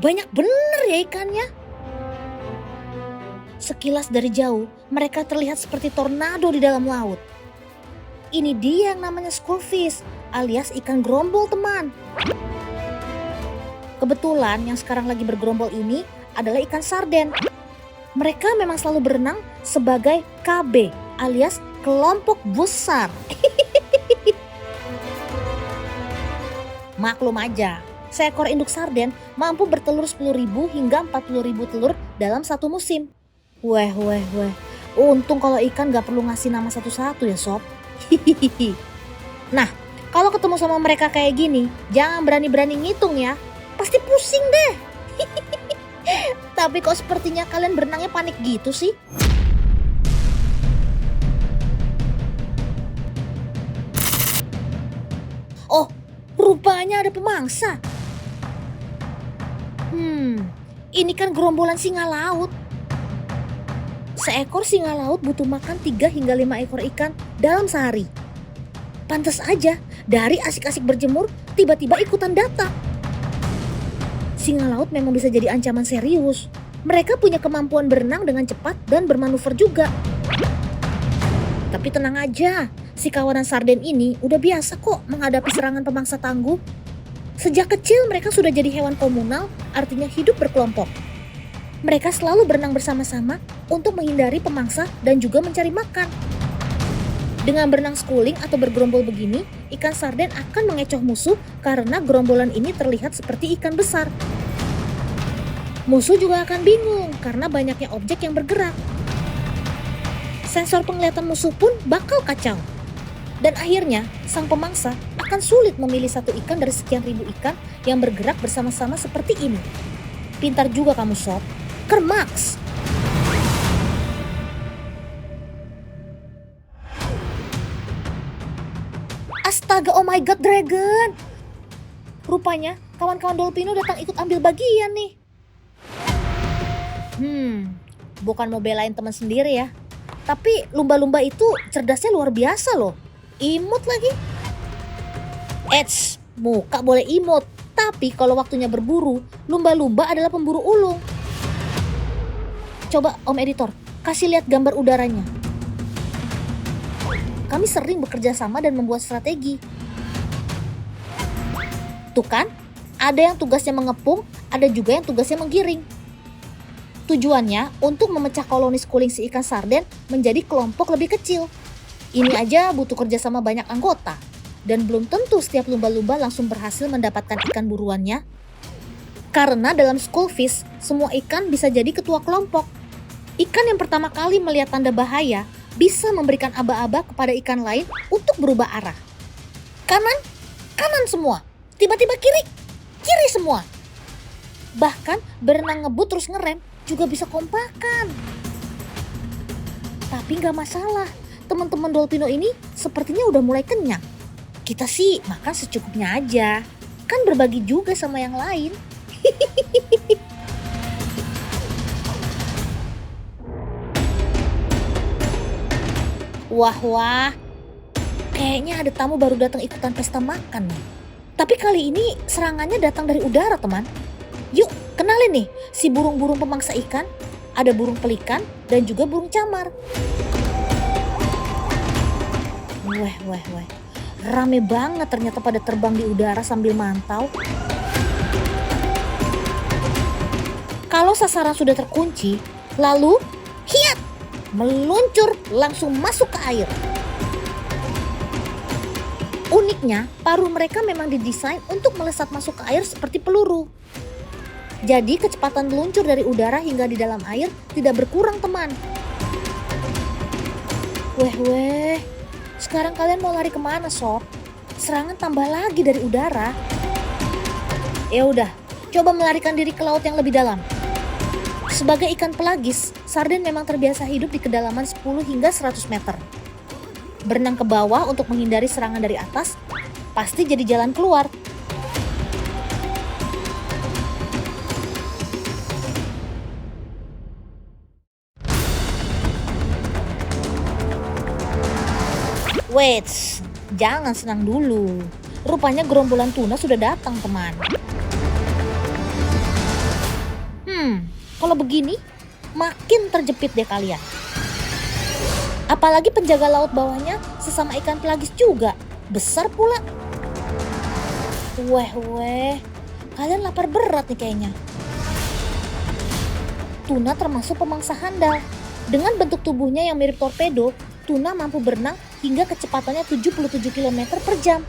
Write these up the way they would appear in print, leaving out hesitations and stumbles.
banyak bener ya ikannya. Sekilas dari jauh, mereka terlihat seperti tornado di dalam laut. Ini dia yang namanya schoolfish, alias ikan gerombol teman. Kebetulan yang sekarang lagi bergerombol ini adalah ikan sarden. Mereka memang selalu berenang sebagai KB, alias kelompok besar. Maklum aja, seekor induk sarden mampu bertelur 10.000 hingga 40.000 telur dalam satu musim. Weh. Untung kalau ikan gak perlu ngasih nama satu-satu ya sob. Nah, kalau ketemu sama mereka kayak gini, jangan berani-berani ngitung ya. Pasti pusing deh. Tapi kok sepertinya kalian berenangnya panik gitu sih? Oh, rupanya ada pemangsa. Ini kan gerombolan singa laut. Seekor singa laut butuh makan 3 hingga 5 ekor ikan dalam sehari. Pantas aja, dari asik-asik berjemur, tiba-tiba ikutan datang. Singa laut memang bisa jadi ancaman serius. Mereka punya kemampuan berenang dengan cepat dan bermanuver juga. Tapi tenang aja, si kawanan sarden ini udah biasa kok menghadapi serangan pemangsa tangguh. Sejak kecil mereka sudah jadi hewan komunal, artinya hidup berkelompok. Mereka selalu berenang bersama-sama untuk menghindari pemangsa dan juga mencari makan. Dengan berenang schooling atau bergerombol begini, ikan sarden akan mengecoh musuh karena gerombolan ini terlihat seperti ikan besar. Musuh juga akan bingung karena banyaknya objek yang bergerak. Sensor penglihatan musuh pun bakal kacau. Dan akhirnya, sang pemangsa akan sulit memilih satu ikan dari sekian ribu ikan yang bergerak bersama-sama seperti ini. Pintar juga kamu sob. Kermaks! Astaga, oh my god, dragon! Rupanya kawan-kawan Dolpino datang ikut ambil bagian nih. Bukan mau belain teman sendiri ya. Tapi lumba-lumba itu cerdasnya luar biasa loh. Imut lagi. Eits, muka boleh imut. Tapi kalau waktunya berburu, lumba-lumba adalah pemburu ulung. Coba Om Editor, kasih lihat gambar udaranya. Kami sering bekerja sama dan membuat strategi. Tuh kan, ada yang tugasnya mengepung, ada juga yang tugasnya menggiring. Tujuannya untuk memecah koloni schooling si ikan sarden menjadi kelompok lebih kecil. Ini aja butuh kerjasama banyak anggota. Dan belum tentu setiap lumba-lumba langsung berhasil mendapatkan ikan buruannya. Karena dalam schoolfish, semua ikan bisa jadi ketua kelompok. Ikan yang pertama kali melihat tanda bahaya bisa memberikan aba-aba kepada ikan lain untuk berubah arah. Kanan semua. Tiba-tiba kiri semua. Bahkan berenang ngebut terus ngerem juga bisa kompakan. Tapi gak masalah, teman-teman Dolpino ini sepertinya udah mulai kenyang. Kita sih makan secukupnya aja, kan berbagi juga sama yang lain. Wah, kayaknya ada tamu baru datang ikutan pesta makan nih. Tapi kali ini serangannya datang dari udara teman. Yuk kenalin nih si burung-burung pemangsa ikan. Ada burung pelikan dan juga burung camar. Weh. Rame banget ternyata pada terbang di udara sambil mantau. Kalau sasaran sudah terkunci, lalu hiat, meluncur langsung masuk ke air. Uniknya, paruh mereka memang didesain untuk melesat masuk ke air seperti peluru. Jadi kecepatan meluncur dari udara hingga di dalam air tidak berkurang teman. Weh. Sekarang kalian mau lari kemana sob? Serangan tambah lagi dari udara. Ya udah, coba melarikan diri ke laut yang lebih dalam. Sebagai ikan pelagis, sarden memang terbiasa hidup di kedalaman 10 hingga 100 meter. Berenang ke bawah untuk menghindari serangan dari atas pasti jadi jalan keluar. Wait, jangan senang dulu. Rupanya gerombolan tuna sudah datang, teman. Kalau begini, makin terjepit deh kalian. Apalagi penjaga laut bawahnya sesama ikan pelagis juga, besar pula. Weh, kalian lapar berat nih kayaknya. Tuna termasuk pemangsa handal. Dengan bentuk tubuhnya yang mirip torpedo, tuna mampu berenang hingga kecepatannya 77 km per jam.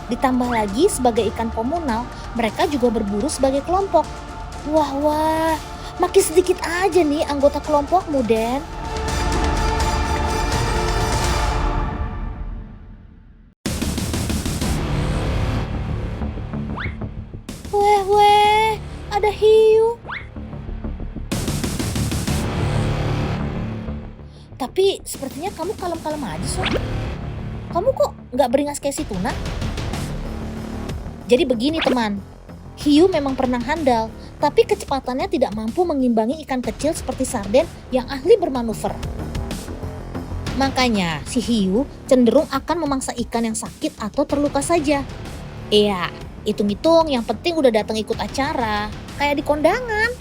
Ditambah lagi sebagai ikan komunal, mereka juga berburu sebagai kelompok. Wah, makin sedikit aja nih anggota kelompokmu, Den. Weh, ada hiu. Tapi sepertinya kamu kalem-kalem aja, Sob. Kamu kok nggak beringas kayak si tuna? Jadi begini teman, hiu memang pernah handal, tapi kecepatannya tidak mampu mengimbangi ikan kecil seperti sarden yang ahli bermanuver. Makanya si hiu cenderung akan memangsa ikan yang sakit atau terluka saja. Iya, hitung-hitung yang penting udah datang ikut acara, kayak di kondangan.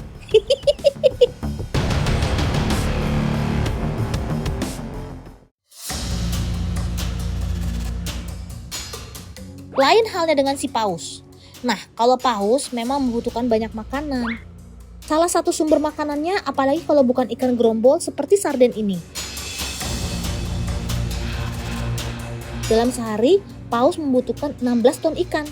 Lain halnya dengan si paus. Nah, kalau paus memang membutuhkan banyak makanan. Salah satu sumber makanannya apalagi kalau bukan ikan gerombol seperti sarden ini. Dalam sehari, paus membutuhkan 16 ton ikan.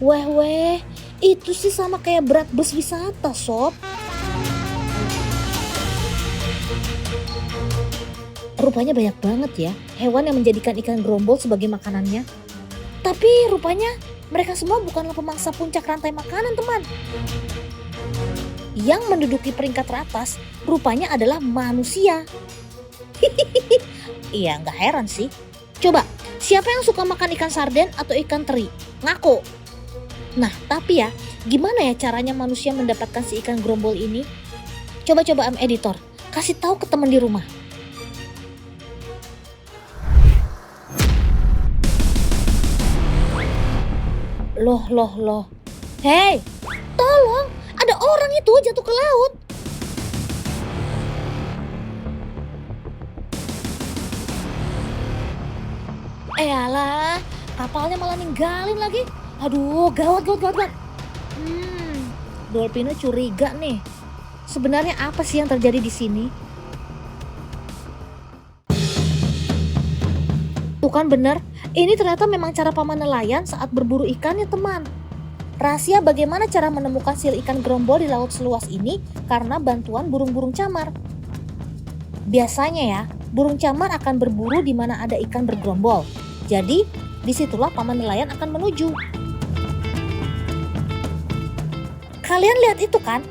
Weh, itu sih sama kayak berat bus wisata, Sob. Rupanya banyak banget ya hewan yang menjadikan ikan gerombol sebagai makanannya. Tapi rupanya mereka semua bukanlah pemangsa puncak rantai makanan, teman. Yang menduduki peringkat teratas rupanya adalah manusia. Iya, nggak heran sih. Coba, siapa yang suka makan ikan sarden atau ikan teri? Ngaku. Nah, tapi ya, gimana ya caranya manusia mendapatkan si ikan gerombol ini? Coba editor, kasih tahu ke teman di rumah. Loh. Hei, tolong, ada orang itu jatuh ke laut. Alah, kapalnya malah ninggalin lagi. Aduh, gawat. Dolpino curiga nih. Sebenarnya apa sih yang terjadi di sini? Tuh kan bener, ini ternyata memang cara paman nelayan saat berburu ikan ya teman. Rahasia bagaimana cara menemukan sil ikan gerombol di laut seluas ini karena bantuan burung-burung camar. Biasanya ya, burung camar akan berburu di mana ada ikan bergerombol. Jadi, disitulah paman nelayan akan menuju. Kalian lihat itu kan?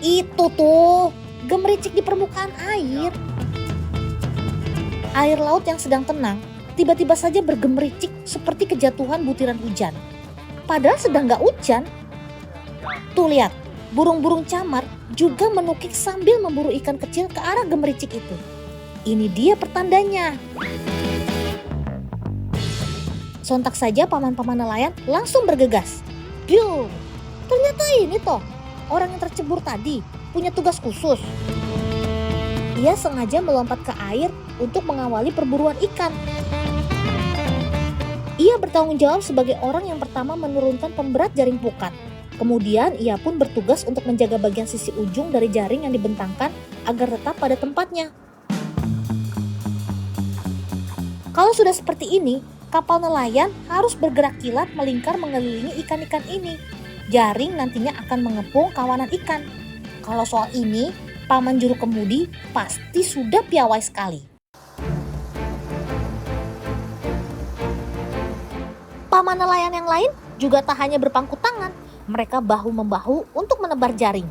Itu tuh, gemericik di permukaan air. Air laut yang sedang tenang tiba-tiba saja bergemericik seperti kejatuhan butiran hujan. Padahal sedang gak hujan. Tuh lihat, burung-burung camar juga menukik sambil memburu ikan kecil ke arah gemericik itu. Ini dia pertandanya. Sontak saja paman-paman nelayan langsung bergegas. Duh, ternyata ini toh orang yang tercebur tadi punya tugas khusus. Ia sengaja melompat ke air untuk mengawali perburuan ikan. Ia bertanggung jawab sebagai orang yang pertama menurunkan pemberat jaring pukat. Kemudian ia pun bertugas untuk menjaga bagian sisi ujung dari jaring yang dibentangkan agar tetap pada tempatnya. Kalau sudah seperti ini, kapal nelayan harus bergerak kilat melingkar mengelilingi ikan-ikan ini. Jaring nantinya akan mengepung kawanan ikan. Kalau soal ini, paman juru kemudi pasti sudah piawai sekali. Paman nelayan yang lain juga tak hanya berpangku tangan, mereka bahu-membahu untuk menebar jaring.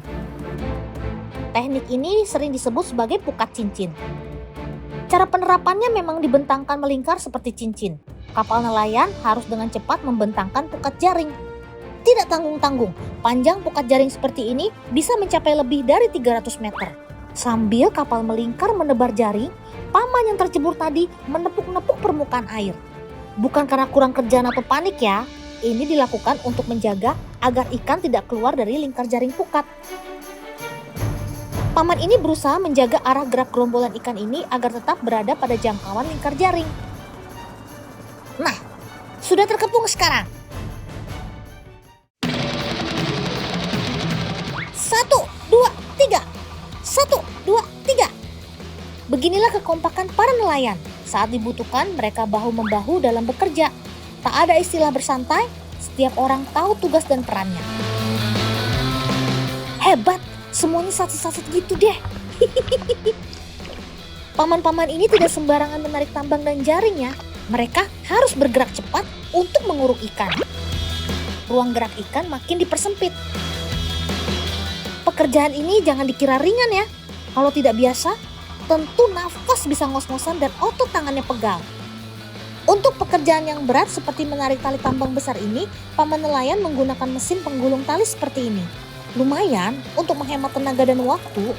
Teknik ini sering disebut sebagai pukat cincin. Cara penerapannya memang dibentangkan melingkar seperti cincin. Kapal nelayan harus dengan cepat membentangkan pukat jaring. Tidak tanggung-tanggung, panjang pukat jaring seperti ini bisa mencapai lebih dari 300 meter. Sambil kapal melingkar menebar jaring, paman yang tercebur tadi menepuk-nepuk permukaan air. Bukan karena kurang kerjaan atau panik ya, Ini dilakukan untuk menjaga agar ikan tidak keluar dari lingkar jaring pukat. Paman ini berusaha menjaga arah gerak gerombolan ikan ini agar tetap berada pada jangkauan lingkar jaring. Nah, sudah terkepung sekarang. 1, 2, 3. 1, 2, 3. Beginilah kekompakan para nelayan. Saat dibutuhkan, mereka bahu-membahu dalam bekerja. Tak ada istilah bersantai, setiap orang tahu tugas dan perannya. Hebat, semuanya satset-satset gitu deh. Paman-paman ini tidak sembarangan menarik tambang dan jaring ya. Mereka harus bergerak cepat untuk menguruk ikan. Ruang gerak ikan makin dipersempit. Pekerjaan ini jangan dikira ringan ya. Kalau tidak biasa, tentu nafas bisa ngos-ngosan dan otot tangannya pegal. Untuk pekerjaan yang berat seperti menarik tali tambang besar ini, paman nelayan menggunakan mesin penggulung tali seperti ini. Lumayan untuk menghemat tenaga dan waktu.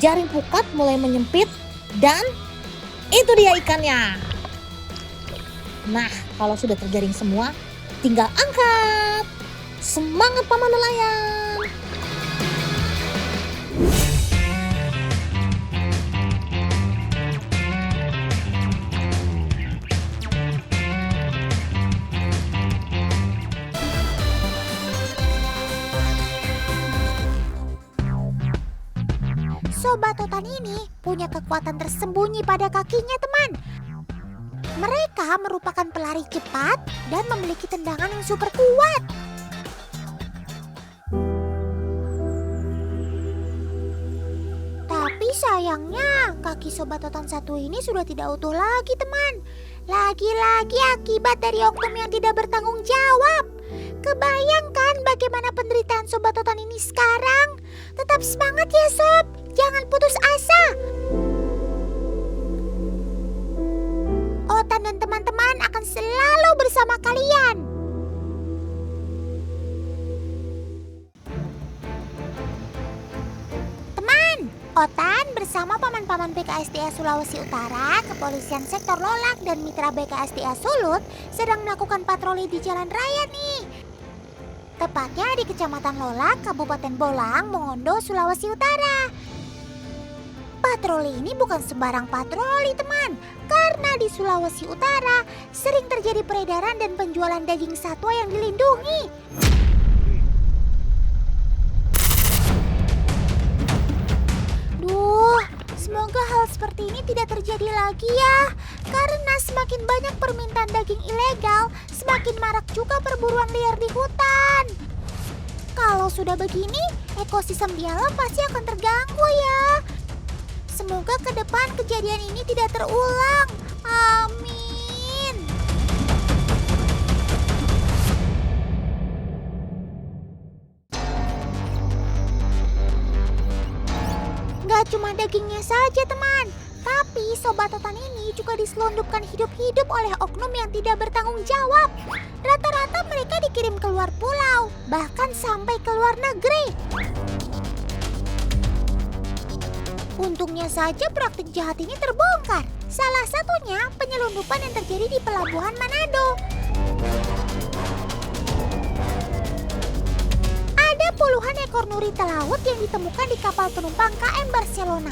Jaring pukat mulai menyempit dan itu dia ikannya. Nah, kalau sudah terjaring semua, tinggal angkat. Semangat paman nelayan! Sobat Totan ini punya kekuatan tersembunyi pada kakinya, teman. Mereka merupakan pelari cepat dan memiliki tendangan yang super kuat. Tapi sayangnya kaki Sobat Totan satu ini sudah tidak utuh lagi, teman. Lagi-lagi akibat dari oknum yang tidak bertanggung jawab. Kebayangkan bagaimana penderitaan Sobat Totan ini sekarang. Tetap semangat ya Sob, jangan putus asa. Otan dan teman-teman akan selalu bersama kalian. Teman, Otan bersama paman-paman BKSDA Sulawesi Utara, Kepolisian Sektor Lolak dan mitra BKSDA Sulut sedang melakukan patroli di jalan raya nih. Tepatnya di Kecamatan Lolak, Kabupaten Bolang, Mongondo, Sulawesi Utara. Patroli ini bukan sembarang patroli, teman. Karena di Sulawesi Utara sering terjadi peredaran dan penjualan daging satwa yang dilindungi. Duh, semoga hal seperti ini tidak terjadi lagi ya. Karena semakin banyak permintaan daging ilegal, semakin marak juga perburuan liar di hutan. Kalau sudah begini, ekosistem di alam pasti akan terganggu ya. Semoga ke depan kejadian ini tidak terulang. Amin. Gak cuma dagingnya saja, teman. Tapi Sobat Totan ini juga diselundupkan hidup-hidup oleh oknum yang tidak bertanggung jawab. Rata-rata mereka dikirim keluar pulau, bahkan sampai ke luar negeri. Untungnya saja praktik jahat ini terbongkar. Salah satunya penyelundupan yang terjadi di Pelabuhan Manado. Ada puluhan ekor nurita laut yang ditemukan di kapal penumpang KM Barcelona.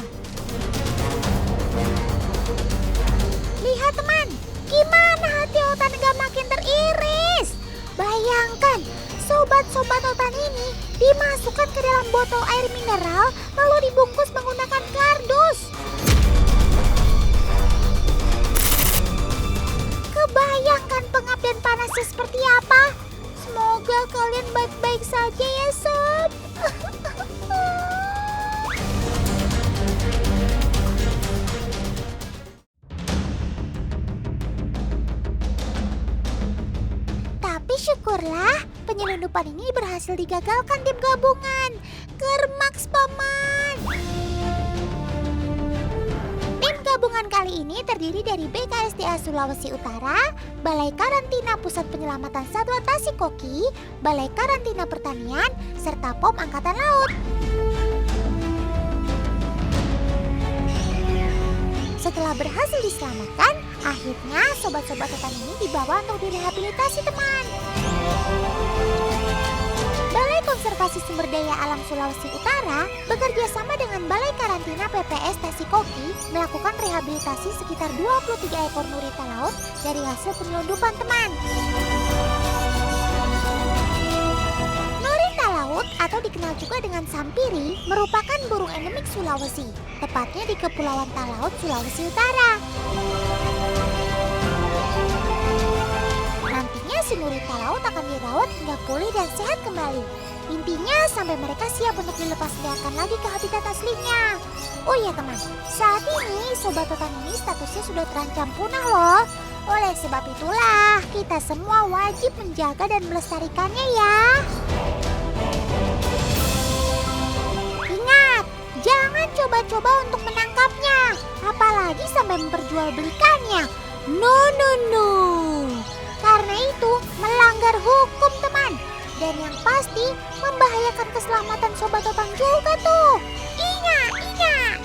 Lihat teman, gimana hati Otan gak makin teriris. Bayangkan, sobat-sobat Otan ini dimasukkan ke dalam botol air mineral lalu dibungkus menggunakan kardus. Kebayangkan pengap dan panasnya seperti apa? Semoga kalian baik-baik saja ya sob. Tapi syukurlah penyelundupan ini berhasil digagalkan tim gabungan. Kermaks paman. Tim gabungan kali ini terdiri dari BKSDA Sulawesi Utara, Balai Karantina Pusat Penyelamatan Satwa Tasikoki, Balai Karantina Pertanian, serta POM Angkatan Laut. Setelah berhasil diselamatkan, akhirnya sobat-sobat Totan ini dibawa untuk direhabilitasi teman. Balai Konservasi Sumber Daya Alam Sulawesi Utara bekerja sama dengan Balai Karantina PPS Tasikoki melakukan rehabilitasi sekitar 23 ekor nurita laut dari hasil penyelundupan teman. Nurita laut atau dikenal juga dengan sampiri merupakan burung endemik Sulawesi, tepatnya di Kepulauan Talaut, Sulawesi Utara. Nantinya si nurita laut akan dirawat hingga pulih dan sehat kembali. Intinya sampai mereka siap untuk dilepas liarkan lagi ke habitat aslinya. Oh iya teman, saat ini sobat totan ini statusnya sudah terancam punah loh. Oleh sebab itulah kita semua wajib menjaga dan melestarikannya ya. Ingat, jangan coba-coba untuk menangkapnya, apalagi sampai memperjualbelikannya. No, no, no. Karena itu melanggar hukum teman. Dan yang pasti membahayakan keselamatan sobat totan juga tuh. Ingat, ingat.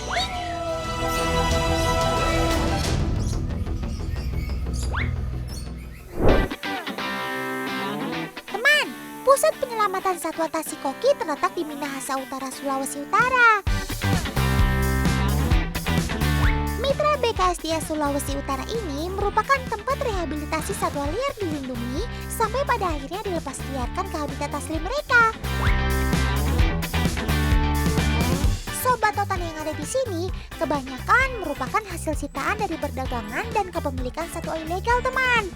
Teman, pusat penyelamatan satwa Tasikoki terletak di Minahasa Utara, Sulawesi Utara. Mitra BKSDA Sulawesi Utara ini merupakan tempat rehabilitasi satwa liar dilindungi sampai pada akhirnya dilepas liarkan ke habitat asli mereka. Sobat totan yang ada di sini kebanyakan merupakan hasil sitaan dari perdagangan dan kepemilikan satwa ilegal teman.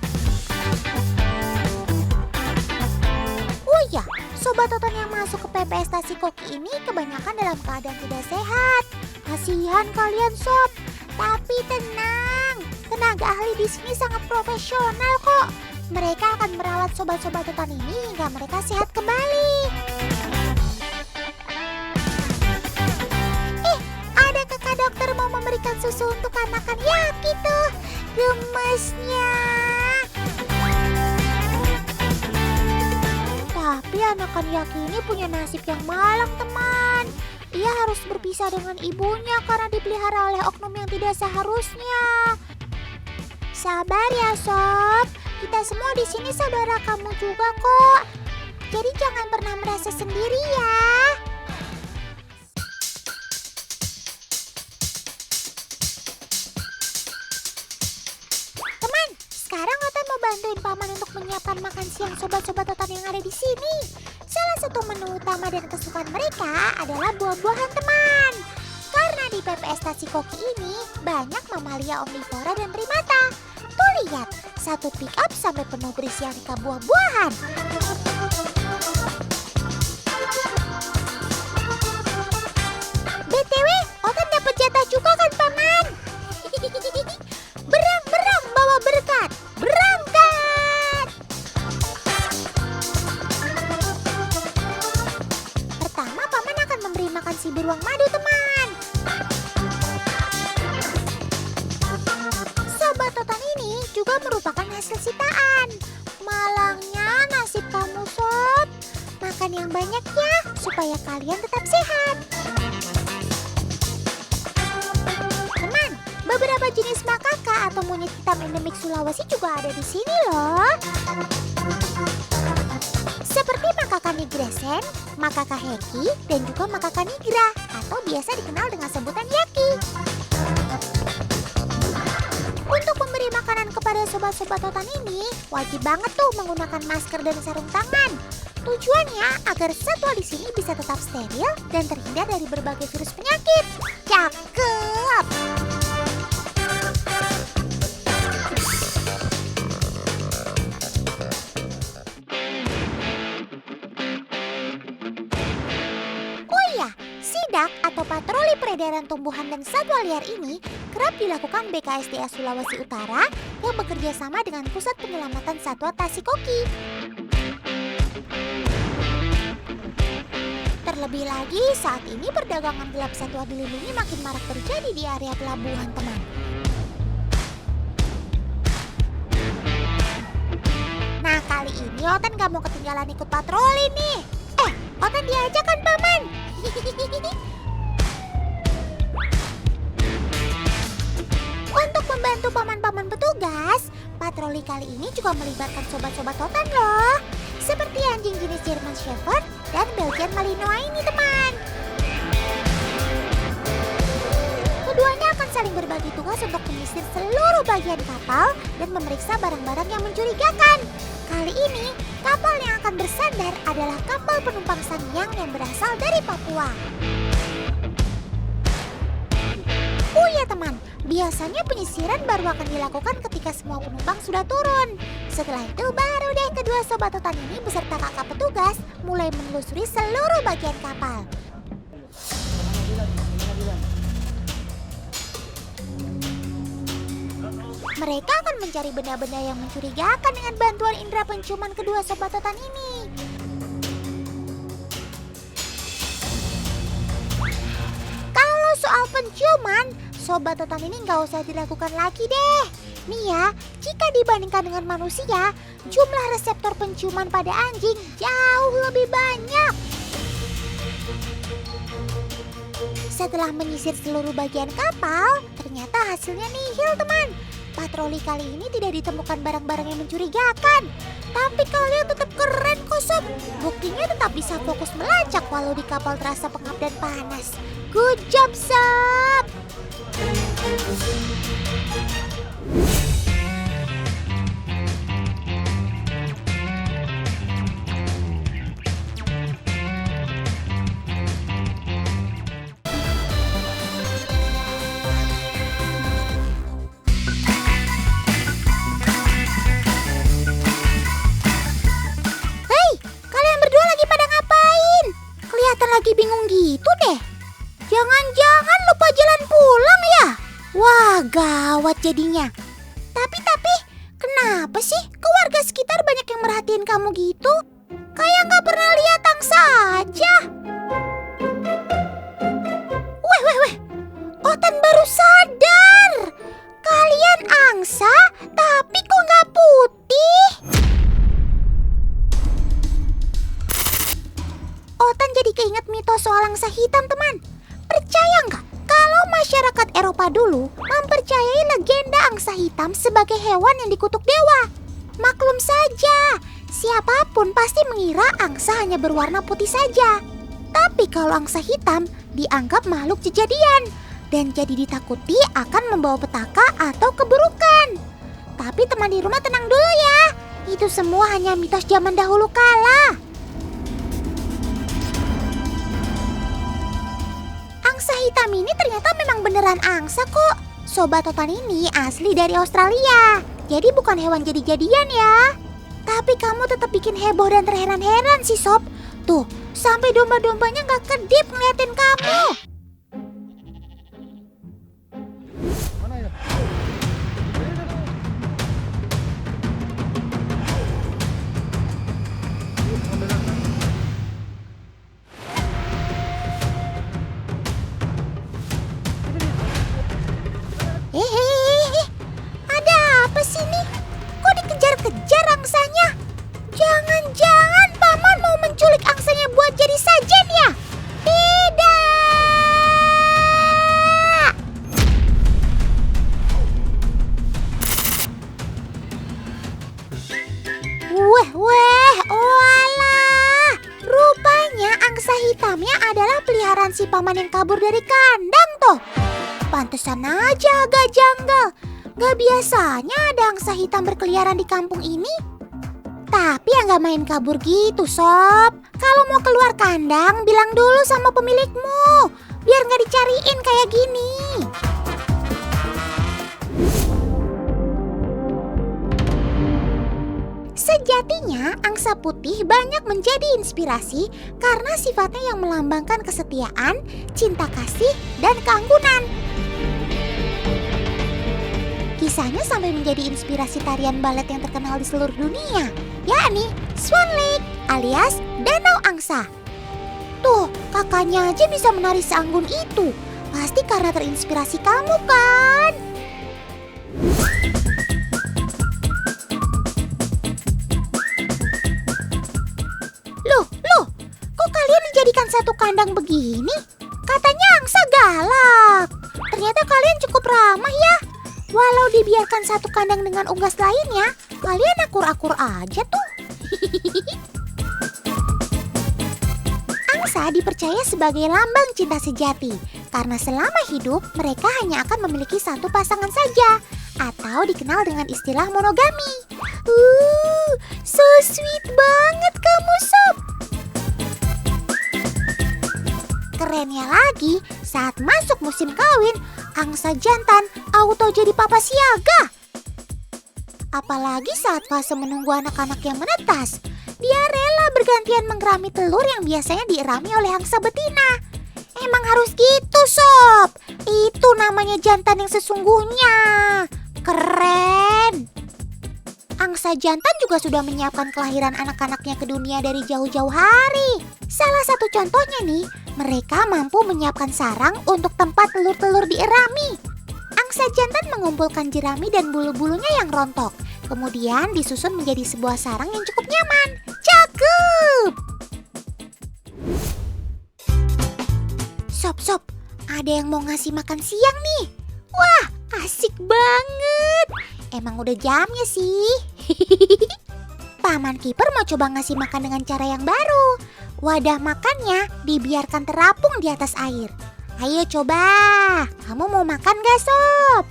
Oh iya, sobat totan yang masuk ke PPS Tasikoki ini kebanyakan dalam keadaan tidak sehat. Kasihan kalian sob. Tapi tenang, tenaga ahli di sini sangat profesional kok. Mereka akan merawat sobat-sobat totan ini hingga mereka sehat kembali. Ada kakak dokter mau memberikan susu untuk anakan Yaki tuh. Gemesnya. Tapi anakan Yaki ini punya nasib yang malang teman. Ia harus berpisah dengan ibunya karena dipelihara oleh oknum yang tidak seharusnya. Sabar ya sob, kita semua di sini saudara kamu juga kok. Jadi jangan pernah merasa sendiri ya. Teman, sekarang Otan mau bantuin paman untuk menyiapkan makan siang sobat-sobat Otan yang ada di sini. Salah satu menu utama dan kesukaan mereka adalah buah-buahan teman. Karena di PPS Tasikoki ini banyak mamalia omnivora dan primata. Tuh lihat, satu pick up sampai penuh berisi aneka buah-buahan. BTW, Otan dapat jatah juga kan paman? Berang-berang bawa berkat. Berangkat! Pertama, paman akan memberi makan si beruang madu teman. Sobat totan ini juga merupakan hasil sitaan. Malangnya nasib kamu sob. Makan yang banyak ya, supaya kalian tetap sehat. Teman, beberapa jenis makaka atau monyet hitam endemik Sulawesi juga ada di sini loh. Seperti makaka nigresen, makaka heki, dan juga makaka nigra atau biasa dikenal dengan sebutan yaki. Untuk memberi makanan kepada sobat-sobat totan ini, wajib banget tuh menggunakan masker dan sarung tangan. Tujuannya agar satwa di sini bisa tetap steril dan terhindar dari berbagai virus penyakit. Cakep! Oh iya, sidak atau patroli peredaran tumbuhan dan satwa liar ini kerap dilakukan BKSDA Sulawesi Utara yang bekerja sama dengan Pusat Penyelamatan Satwa Tasikoki. Terlebih lagi saat ini perdagangan gelap satwa dilindungi makin marak terjadi di area pelabuhan teman. Nah kali ini Otan gak mau ketinggalan ikut patroli nih. Otan diajak kan paman? Untuk membantu paman-paman petugas, patroli kali ini juga melibatkan sobat-sobat Otan loh. seperti anjing jenis German Shepherd dan Belgian Malinois ini, teman. Keduanya akan saling berbagi tugas untuk menyisir seluruh bagian kapal dan memeriksa barang-barang yang mencurigakan. Kali ini, kapal yang akan bersandar adalah kapal penumpang Sangyang yang berasal dari Papua. Oh iya teman, biasanya penyisiran baru akan dilakukan ketika semua penumpang sudah turun. Setelah itu baru deh kedua sobat hutan ini beserta kakak petugas mulai menelusuri seluruh bagian kapal. Mereka akan mencari benda-benda yang mencurigakan dengan bantuan indera penciuman kedua sobat hutan ini. Kalau soal penciuman, sobat hutan ini nggak usah dilakukan lagi deh. Nih ya, jika dibandingkan dengan manusia, jumlah reseptor penciuman pada anjing jauh lebih banyak. Setelah menyisir seluruh bagian kapal, ternyata hasilnya nihil, teman. Patroli kali ini tidak ditemukan barang-barang yang mencurigakan. Tapi kalian tetap keren kok, Sob. Buktinya tetap bisa fokus melacak walau di kapal terasa pengap dan panas. Good job, Sob. Lagi bingung gitu deh. Jangan-jangan lupa jalan pulang ya? Wah, gawat jadinya. Tapi, kenapa sih ke warga sekitar banyak yang merhatiin kamu gitu? Kayak nggak pernah lihat angsa aja. Weh. Otan baru sadar. Kalian angsa, tapi kok nggak putih? Otan jadi keinget mitos soal angsa hitam, teman. Percaya nggak kalau masyarakat Eropa dulu mempercayai legenda angsa hitam sebagai hewan yang dikutuk dewa? Maklum saja, siapapun pasti mengira angsa hanya berwarna putih saja. Tapi kalau angsa hitam dianggap makhluk kejadian dan jadi ditakuti akan membawa petaka atau keburukan. Tapi teman di rumah tenang dulu ya. Itu semua hanya mitos zaman dahulu kala. Angsa hitam ini ternyata memang beneran angsa kok. Sobat Otan ini asli dari Australia. Jadi bukan hewan jadi-jadian ya. Tapi kamu tetap bikin heboh dan terheran-heran sih, Sob. Tuh, sampai domba-dombanya gak kedip ngeliatin kamu. Mana ya? Ada apa sih nih? Kok dikejar-kejar angsanya? Jangan-jangan paman mau menculik angsanya buat jadi sajen ya? Tidak! Oalah. Rupanya angsa hitamnya adalah peliharaan si paman yang kabur dari kandang toh. Pantesan aja agak janggal. Gak biasanya ada angsa hitam berkeliaran di kampung ini. Tapi yang gak main kabur gitu, Sob. Kalau mau keluar kandang, bilang dulu sama pemilikmu. Biar gak dicariin kayak gini. Sejatinya, angsa putih banyak menjadi inspirasi karena sifatnya yang melambangkan kesetiaan, cinta kasih, dan keanggunan. Kisahnya sampai menjadi inspirasi tarian balet yang terkenal di seluruh dunia, yakni Swan Lake alias Danau Angsa. Tuh, kakaknya aja bisa menari seanggun itu. Pasti karena terinspirasi kamu kan? Loh, kok kalian dijadikan satu kandang begini? Katanya angsa galak. Ternyata kalian cukup ramah ya. Walau dibiarkan satu kandang dengan unggas lainnya, kalian akur-akur aja tuh. angsa dipercaya sebagai lambang cinta sejati karena selama hidup mereka hanya akan memiliki satu pasangan saja atau dikenal dengan istilah monogami. So sweet banget kamu Sob. Kerennya lagi, saat masuk musim kawin, angsa jantan auto jadi papa siaga. Apalagi saat fase menunggu anak-anak yang menetas, dia rela bergantian mengerami telur yang biasanya dierami oleh angsa betina. Emang harus gitu Sob, itu namanya jantan yang sesungguhnya. Keren. Angsa jantan juga sudah menyiapkan kelahiran anak-anaknya ke dunia dari jauh-jauh hari. Salah satu contohnya nih, mereka mampu menyiapkan sarang untuk tempat telur-telur dierami. Angsa jantan mengumpulkan jerami dan bulu-bulunya yang rontok. Kemudian disusun menjadi sebuah sarang yang cukup nyaman. Cakep! Sob, ada yang mau ngasih makan siang nih. Wah, asik banget. Emang udah jamnya sih. Paman Kiper mau coba ngasih makan dengan cara yang baru. Wadah makannya dibiarkan terapung di atas air. Ayo coba, kamu mau makan gak Sob?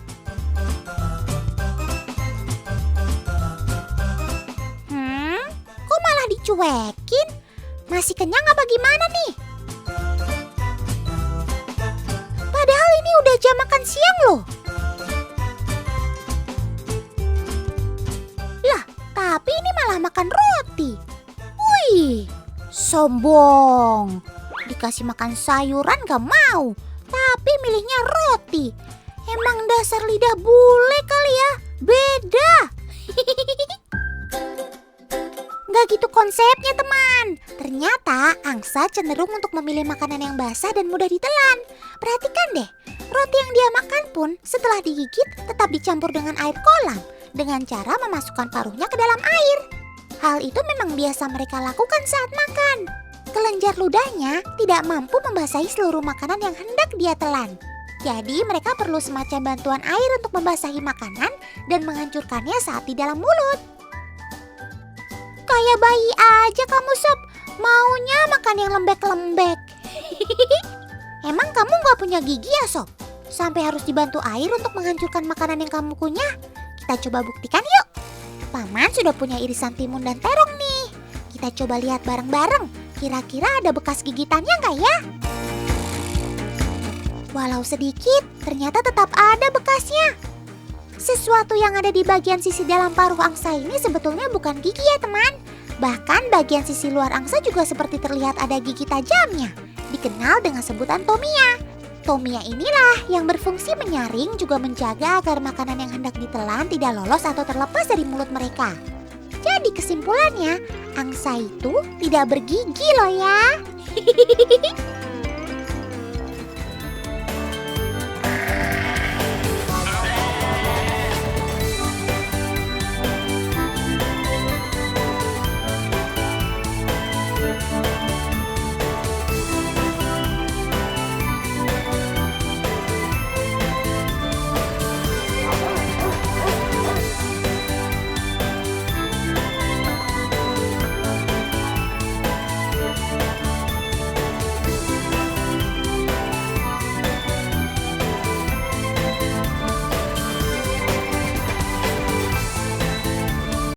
Kok malah dicuekin? Masih kenyang apa gimana nih? Padahal ini udah jam makan siang loh. Lah, tapi ini malah makan roti. Wih, sombong. Dikasih makan sayuran gak mau, tapi milihnya roti. Emang dasar lidah bule kali ya, beda. Gak gitu konsepnya teman. Ternyata angsa cenderung untuk memilih makanan yang basah dan mudah ditelan. Perhatikan deh, roti yang dia makan pun setelah digigit tetap dicampur dengan air kolam dengan cara memasukkan paruhnya ke dalam air. Hal itu memang biasa mereka lakukan saat makan. Kelenjar ludahnya tidak mampu membasahi seluruh makanan yang hendak dia telan. Jadi mereka perlu semacam bantuan air untuk membasahi makanan dan menghancurkannya saat di dalam mulut. Kayak bayi aja kamu Sob, maunya makan yang lembek-lembek. Emang kamu gak punya gigi ya Sob? Sampai harus dibantu air untuk menghancurkan makanan yang kamu kunyah? Kita coba buktikan yuk. Paman sudah punya irisan timun dan terong nih. Kita coba lihat bareng-bareng, kira-kira ada bekas gigitannya gak ya? Walau sedikit, ternyata tetap ada bekasnya. Sesuatu yang ada di bagian sisi dalam paruh angsa ini sebetulnya bukan gigi ya teman. Bahkan bagian sisi luar angsa juga seperti terlihat ada gigi tajamnya. Dikenal dengan sebutan tomia. Tomia inilah yang berfungsi menyaring juga menjaga agar makanan yang hendak ditelan tidak lolos atau terlepas dari mulut mereka. Jadi kesimpulannya, angsa itu tidak bergigi loh ya.